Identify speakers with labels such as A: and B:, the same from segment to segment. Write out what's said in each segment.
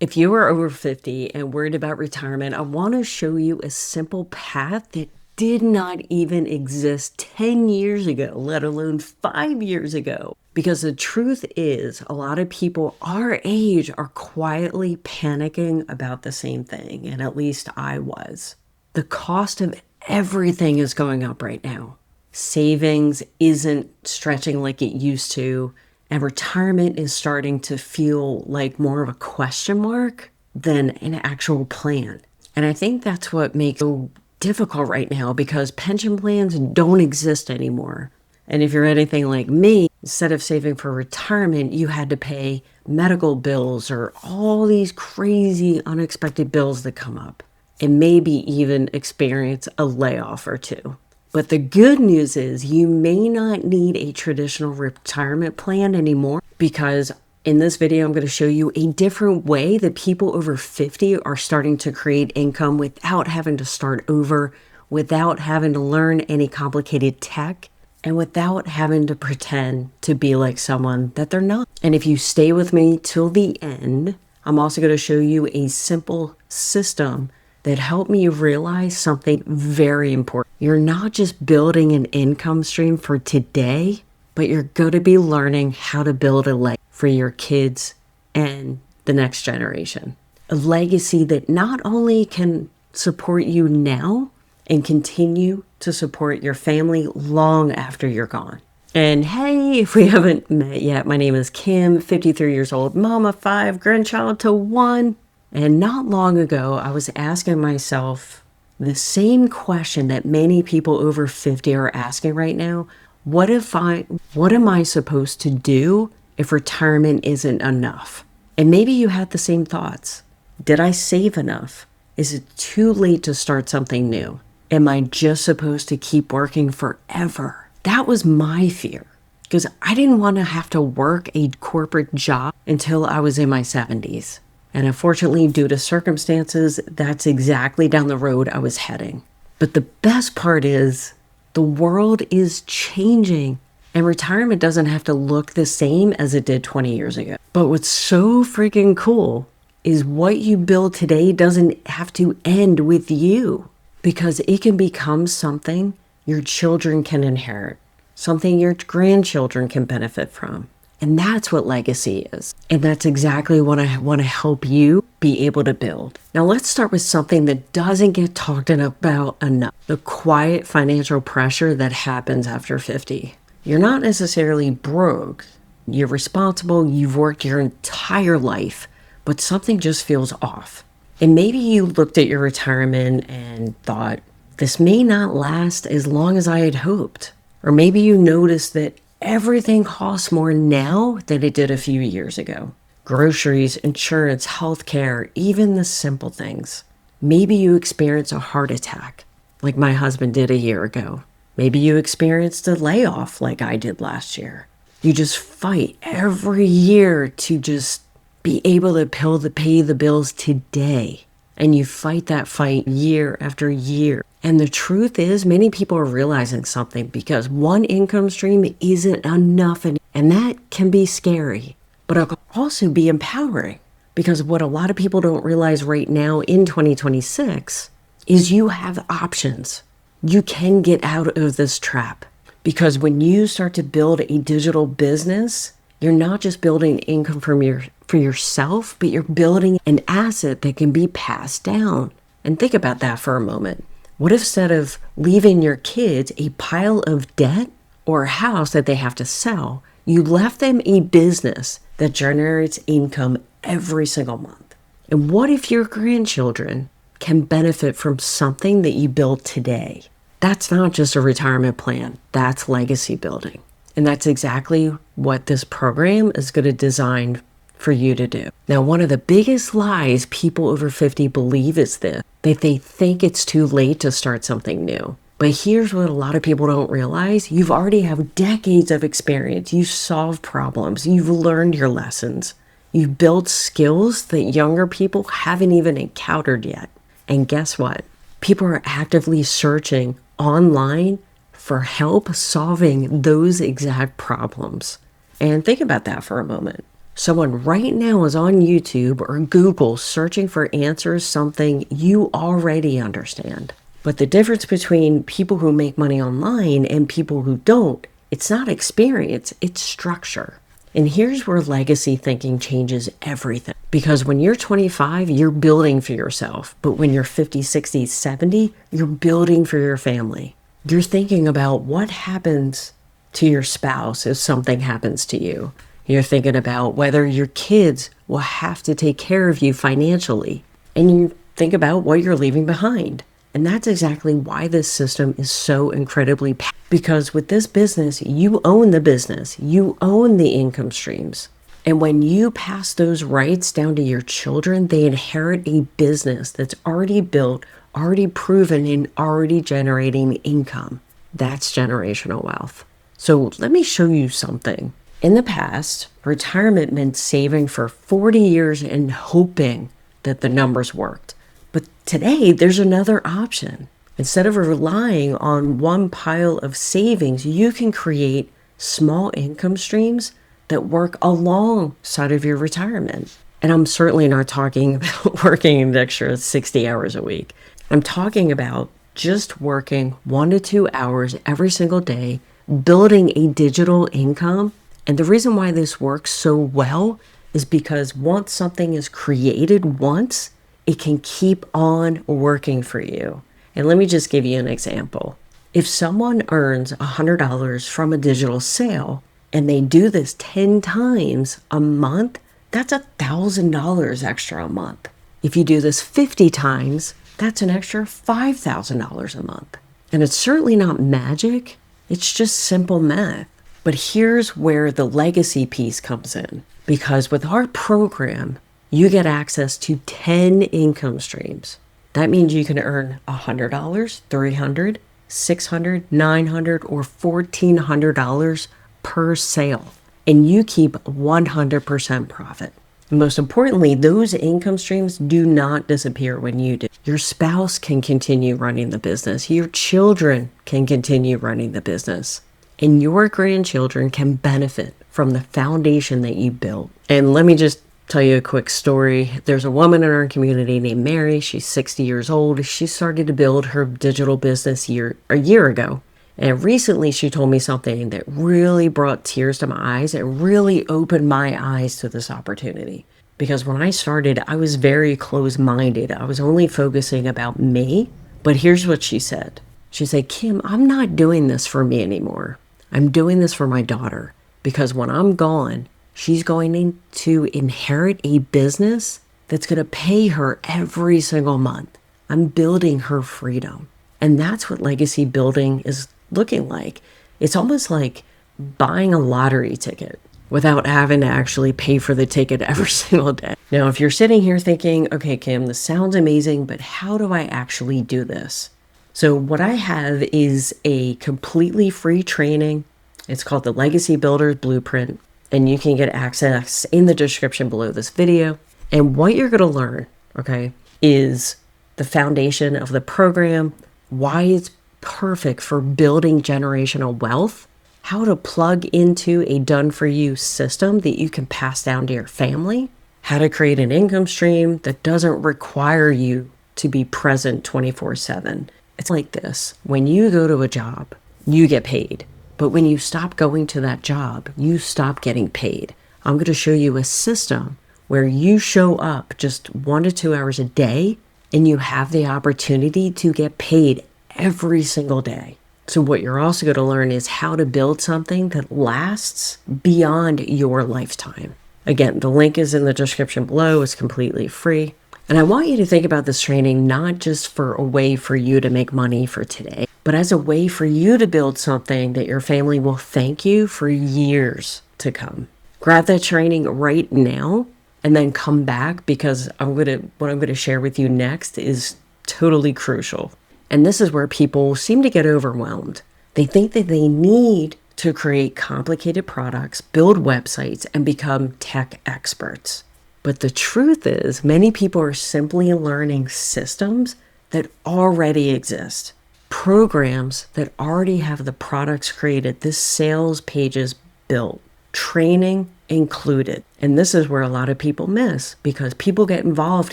A: If you are over 50 and worried about retirement, I want to show you a simple path that did not even exist 10 years ago, let alone 5 years ago. Because the truth is, a lot of people our age are quietly panicking about the same thing, and at least I was. The cost of everything is going up right now. Savings isn't stretching like it used to, and retirement is starting to feel like more of a question mark than an actual plan. And I think that's what makes it so difficult right now, because pension plans don't exist anymore. And if you're anything like me, instead of saving for retirement, you had to pay medical bills or all these crazy unexpected bills that come up, and maybe even experience a layoff or two. But the good news is you may not need a traditional retirement plan anymore, because in this video, I'm going to show you a different way that people over 50 are starting to create income without having to start over, without having to learn any complicated tech, and without having to pretend to be like someone that they're not. And if you stay with me till the end, I'm also going to show you a simple system that helped me realize something very important. You're not just building an income stream for today, but you're going to be learning how to build a legacy for your kids and the next generation. A legacy that not only can support you now and continue to support your family long after you're gone. And hey, if we haven't met yet, my name is Kim, 53 years old, mom of 5, grandchild to 1. And not long ago, I was asking myself the same question that many people over 50 are asking right now. What am I supposed to do if retirement isn't enough? And maybe you had the same thoughts. Did I save enough? Is it too late to start something new? Am I just supposed to keep working forever? That was my fear, because I didn't want to have to work a corporate job until I was in my 70s. And unfortunately, due to circumstances, that's exactly down the road I was heading. But the best part is, the world is changing, and retirement doesn't have to look the same as it did 20 years ago. But what's so freaking cool is what you build today doesn't have to end with you, because it can become something your children can inherit, something your grandchildren can benefit from. And that's what legacy is. And that's exactly what I want to help you be able to build. Now let's start with something that doesn't get talked about enough: the quiet financial pressure that happens after 50. You're not necessarily broke. You're responsible. You've worked your entire life, but something just feels off. And maybe you looked at your retirement and thought, this may not last as long as I had hoped. Or maybe you noticed that everything costs more now than it did a few years ago. Groceries, insurance, healthcare, even the simple things. Maybe you experienced a heart attack, like my husband did a year ago. Maybe you experienced a layoff like I did last year. You just fight every year to just be able to pay the bills today. And you fight that fight year after year. And the truth is, many people are realizing something, because one income stream isn't enough. And that can be scary, but it can also be empowering, because what a lot of people don't realize right now in 2026 is you have options. You can get out of this trap, because when you start to build a digital business, you're not just building income for yourself, but you're building an asset that can be passed down. And think about that for a moment. What if, instead of leaving your kids a pile of debt or a house that they have to sell, you left them a business that generates income every single month? And what if your grandchildren can benefit from something that you built today? That's not just a retirement plan. That's legacy building. And that's exactly what this program is going to design for you to do. Now, one of the biggest lies people over 50 believe is this: that they think it's too late to start something new. But here's what a lot of people don't realize. You've already have decades of experience. You've solved problems. You've learned your lessons. You've built skills that younger people haven't even encountered yet. And guess what? People are actively searching online for help solving those exact problems. And think about that for a moment. Someone right now is on YouTube or Google searching for answers, something you already understand. But the difference between people who make money online and people who don't, it's not experience, it's structure. And here's where legacy thinking changes everything. Because when you're 25, you're building for yourself. But when you're 50, 60, 70, you're building for your family. You're thinking about what happens to your spouse if something happens to you. You're thinking about whether your kids will have to take care of you financially. And you think about what you're leaving behind. And that's exactly why this system is so incredibly powerful. Because with this business, you own the business. You own the income streams. And when you pass those rights down to your children, they inherit a business that's already built, already proven, and already generating income. That's generational wealth. So let me show you something. In the past, retirement meant saving for 40 years and hoping that the numbers worked. But today, there's another option. Instead of relying on one pile of savings, you can create small income streams that work alongside of your retirement. And I'm certainly not talking about working an extra 60 hours a week. I'm talking about just working 1 to 2 hours every single day, building a digital income. And the reason why this works so well is because once something is created once, it can keep on working for you. And let me just give you an example. If someone earns $100 from a digital sale and they do this 10 times a month, that's $1,000 extra a month. If you do this 50 times, that's an extra $5,000 a month. And it's certainly not magic. It's just simple math. But here's where the legacy piece comes in. Because with our program, you get access to 10 income streams. That means you can earn $100, $300, $600, $900, or $1,400 per sale. And you keep 100% profit. And most importantly, those income streams do not disappear when you do. Your spouse can continue running the business. Your children can continue running the business. And your grandchildren can benefit from the foundation that you built. And let me just tell you a quick story. There's a woman in our community named Mary. She's 60 years old. She started to build her digital business a year ago. And recently she told me something that really brought tears to my eyes. It really opened my eyes to this opportunity. Because when I started, I was very close-minded. I was only focusing about me. But here's what she said. She said, Kim, I'm not doing this for me anymore. I'm doing this for my daughter. Because when I'm gone, she's going to inherit a business that's going to pay her every single month. I'm building her freedom. And that's what legacy building is looking like. It's almost like buying a lottery ticket without having to actually pay for the ticket every single day. Now, if you're sitting here thinking, okay, Kim, this sounds amazing, but how do I actually do this? So what I have is a completely free training. It's called the Legacy Builders Blueprint. And you can get access in the description below this video. And what you're going to learn, okay, is the foundation of the program, why it's perfect for building generational wealth, how to plug into a done-for-you system that you can pass down to your family, how to create an income stream that doesn't require you to be present 24/7. It's like this. When you go to a job, you get paid. But when you stop going to that job, you stop getting paid. I'm going to show you a system where you show up just 1 to 2 hours a day and you have the opportunity to get paid every single day. So what you're also going to learn is how to build something that lasts beyond your lifetime. Again, the link is in the description below. It's completely free. And I want you to think about this training not just for a way for you to make money for today, but as a way for you to build something that your family will thank you for years to come. Grab that training right now and then come back, because what I'm going to share with you next is totally crucial. And this is where people seem to get overwhelmed. They think that they need to create complicated products, build websites, and become tech experts. But the truth is, many people are simply learning systems that already exist. Programs that already have the products created, this sales pages built, training included. And this is where a lot of people miss, because people get involved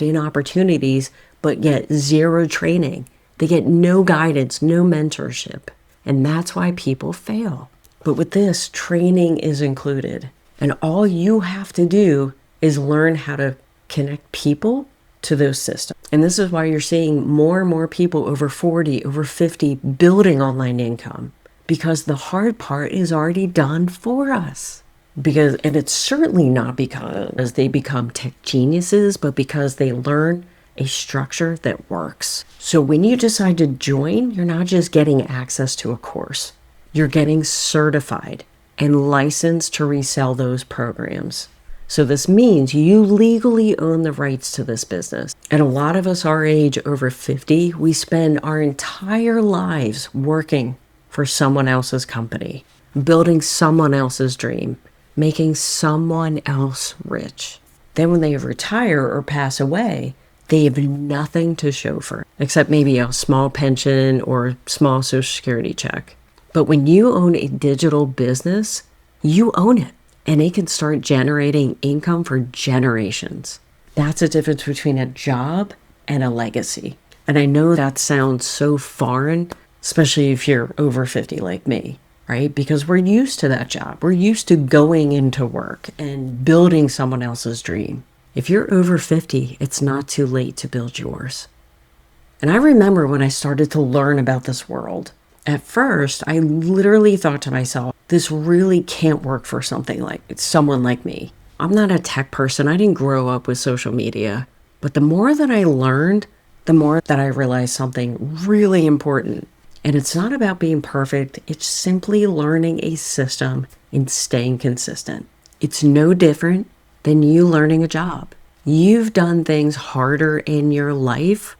A: in opportunities but get zero training. They get no guidance, no mentorship. And that's why people fail. But with this, training is included. And all you have to do is learn how to connect people to those systems. And this is why you're seeing more and more people over 40, over 50 building online income, because the hard part is already done for us. And it's certainly not because they become tech geniuses, but because they learn a structure that works. So when you decide to join, you're not just getting access to a course. You're getting certified and licensed to resell those programs. So this means you legally own the rights to this business. And a lot of us our age, over 50, we spend our entire lives working for someone else's company, building someone else's dream, making someone else rich. Then when they retire or pass away, they have nothing to show for it, except maybe a small pension or small Social Security check. But when you own a digital business, you own it, and it can start generating income for generations. That's the difference between a job and a legacy. And I know that sounds so foreign, especially if you're over 50 like me, right? Because we're used to that job. We're used to going into work and building someone else's dream. If you're over 50, it's not too late to build yours. And I remember when I started to learn about this world, at first, I literally thought to myself, this really can't work for someone like me. I'm not a tech person. I didn't grow up with social media. But the more that I learned, the more that I realized something really important. And it's not about being perfect. It's simply learning a system and staying consistent. It's no different than you learning a job. You've done things harder in your life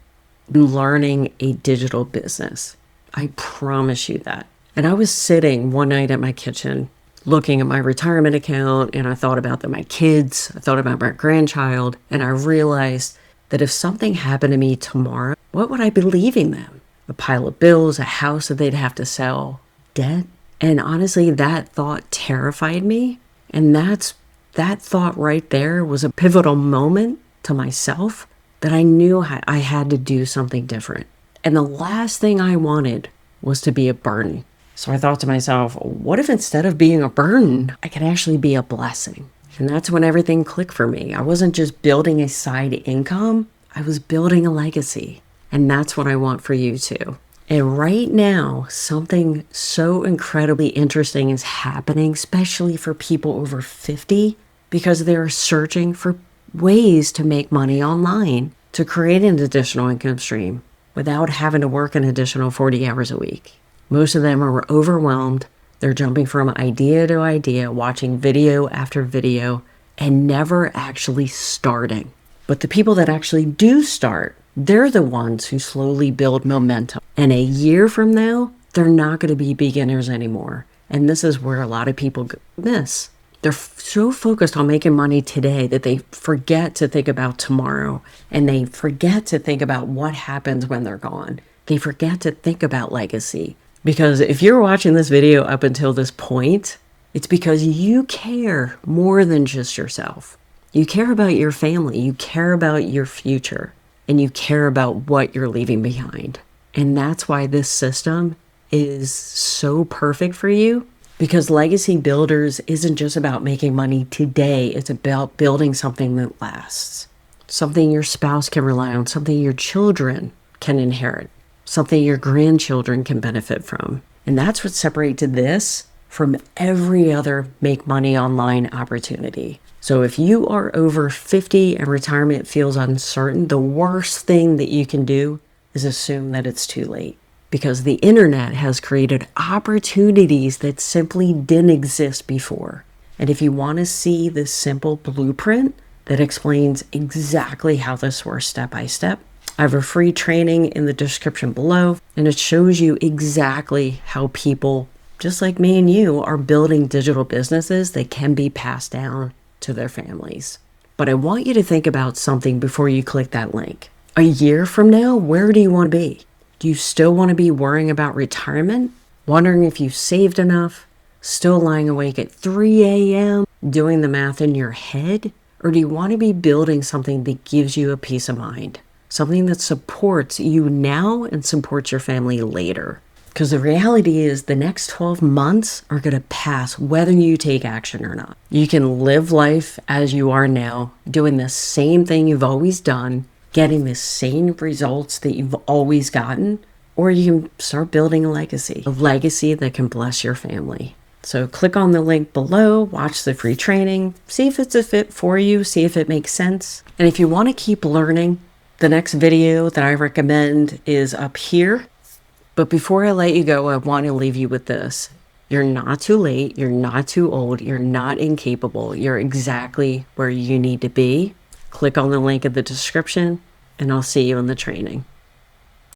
A: than learning a digital business. I promise you that. And I was sitting one night at my kitchen looking at my retirement account, and I thought about my kids, I thought about my grandchild, and I realized that if something happened to me tomorrow, what would I be leaving them? A pile of bills, a house that they'd have to sell, debt? And honestly, that thought terrified me. And that thought right there was a pivotal moment to myself that I knew I had to do something different. And the last thing I wanted was to be a burden. So I thought to myself, what if instead of being a burden, I could actually be a blessing? And that's when everything clicked for me. I wasn't just building a side income, I was building a legacy. And that's what I want for you too. And right now, something so incredibly interesting is happening, especially for people over 50, because they're searching for ways to make money online to create an additional income stream without having to work an additional 40 hours a week. Most of them are overwhelmed. They're jumping from idea to idea, watching video after video, and never actually starting. But the people that actually do start, they're the ones who slowly build momentum. And a year from now, they're not going to be beginners anymore. And this is where a lot of people miss. They're so focused on making money today that they forget to think about tomorrow. And they forget to think about what happens when they're gone. They forget to think about legacy. Because if you're watching this video up until this point, it's because you care more than just yourself. You care about your family. You care about your future. And you care about what you're leaving behind. And that's why this system is so perfect for you. Because Legacy Builders isn't just about making money today. It's about building something that lasts. Something your spouse can rely on. Something your children can inherit. Something your grandchildren can benefit from. And that's what separates this from every other make money online opportunity. So if you are over 50 and retirement feels uncertain, the worst thing that you can do is assume that it's too late. Because the internet has created opportunities that simply didn't exist before. And if you want to see this simple blueprint that explains exactly how this works step by step, I have a free training in the description below, and it shows you exactly how people, just like me and you, are building digital businesses that can be passed down to their families. But I want you to think about something before you click that link. A year from now, where do you want to be? Do you still want to be worrying about retirement? Wondering if you saved enough? Still lying awake at 3 a.m. doing the math in your head? Or do you want to be building something that gives you a peace of mind? Something that supports you now and supports your family later? Because the reality is the next 12 months are going to pass whether you take action or not. You can live life as you are now, doing the same thing you've always done, getting the same results that you've always gotten, or you can start building a legacy that can bless your family. So click on the link below, watch the free training, see if it's a fit for you, see if it makes sense. And if you want to keep learning, the next video that I recommend is up here. But before I let you go, I want to leave you with this. You're not too late. You're not too old. You're not incapable. You're exactly where you need to be. Click on the link in the description, and I'll see you in the training.